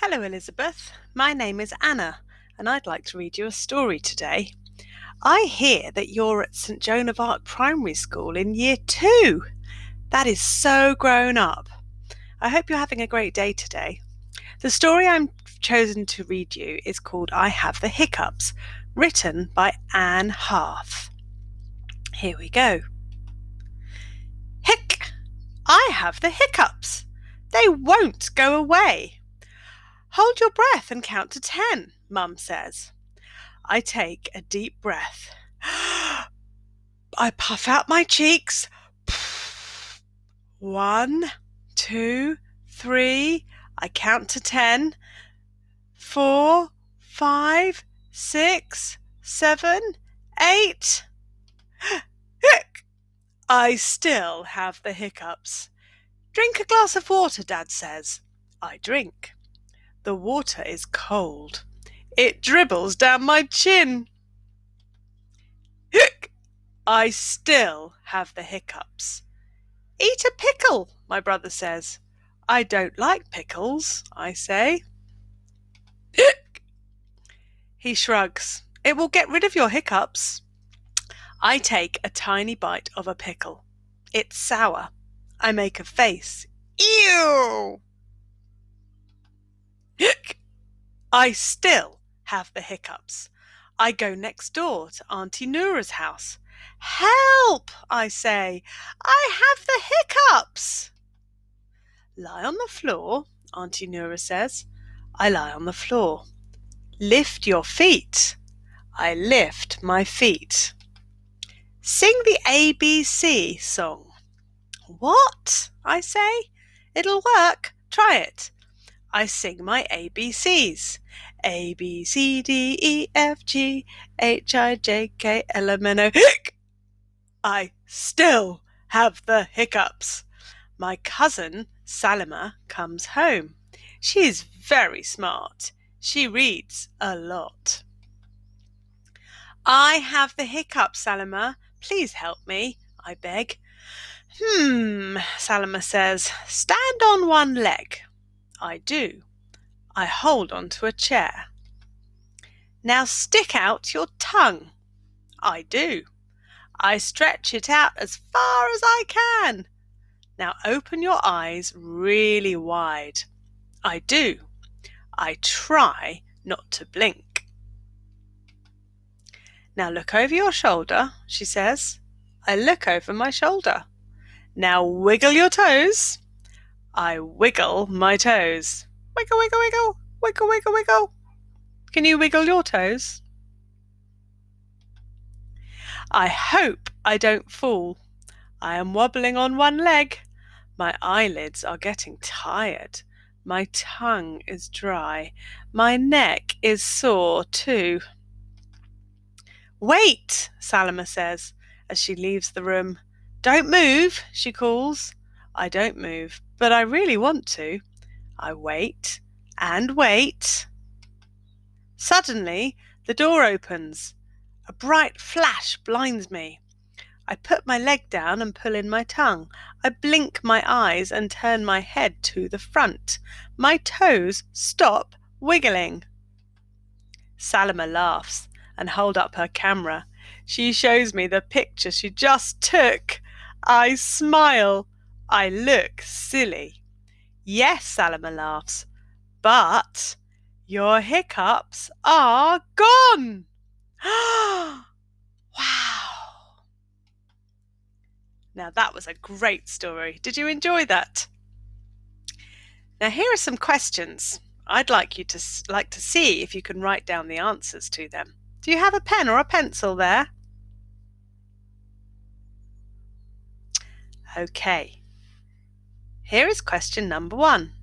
Hello, Elizabeth. My name is Anna, and I'd like to read you a story today. I hear that you're at St Joan of Arc Primary School in Year 2. That is so grown up. I hope you're having a great day today. The story I'm chosen to read you is called I Have the Hiccups, written by Anne Harth. Here we go. Hic! I have the hiccups. They won't go away. Hold your breath and count to 10, Mum says. I take a deep breath. I puff out my cheeks. 1, 2, 3. I count to 10. 4, 5, 6, 7, 8. I still have the hiccups. Drink a glass of water, Dad says. I drink. The water is cold. It dribbles down my chin. I still have the hiccups. Eat a pickle, my brother says. I don't like pickles, I say. He shrugs. It will get rid of your hiccups. I take a tiny bite of a pickle. It's sour. I make a face. Ew! I still have the hiccups. I go next door to Auntie Noura's house. Help, I say. I have the hiccups. Lie on the floor, Auntie Noura says. I lie on the floor. Lift your feet. I lift my feet. Sing the ABC song. What? I say. It'll work. Try it. I sing my ABCs. A, B, C, D, E, F, G, H, I, J, K, L, M, N, O. I still have the hiccups. My cousin, Salima, comes home. She is very smart. She reads a lot. I have the hiccups, Salima. Please help me, I beg. Salima says. Stand on one leg. I do. I hold onto a chair. Now stick out your tongue. I do. I stretch it out as far as I can. Now open your eyes really wide. I do. I try not to blink. Now look over your shoulder, she says. I look over my shoulder. Now wiggle your toes. I wiggle my toes. Wiggle, wiggle, wiggle, wiggle, wiggle, wiggle. Can you wiggle your toes? I hope I don't fall. I am wobbling on one leg. My eyelids are getting tired. My tongue is dry. My neck is sore too. Wait, Salima says as she leaves the room. Don't move, she calls. I don't move, but I really want to. I wait and wait. Suddenly, the door opens. A bright flash blinds me. I put my leg down and pull in my tongue. I blink my eyes and turn my head to the front. My toes stop wiggling. Salima laughs and holds up her camera. She shows me the picture she just took. I smile. I look silly. Yes, Salima laughs, but your hiccups are gone. Wow! Now that was a great story. Did you enjoy that? Now here are some questions. I'd like to see if you can write down the answers to them. Do you have a pen or a pencil there? Okay. Here is question number 1.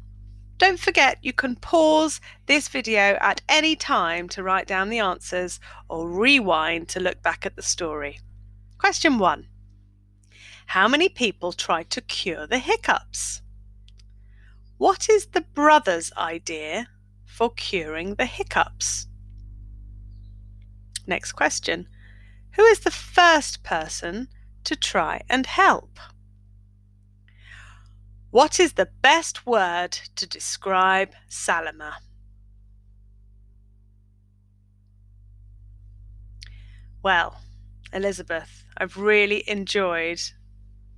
Don't forget you can pause this video at any time to write down the answers or rewind to look back at the story. Question 1. How many people tried to cure the hiccups? What is the brother's idea for curing the hiccups? Next question. Who is the first person to try and help? What is the best word to describe Salima? Well, Elizabeth, I've really enjoyed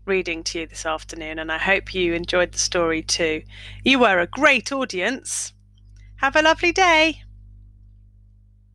reading to you this afternoon, and I hope you enjoyed the story too. You were a great audience. Have a lovely day.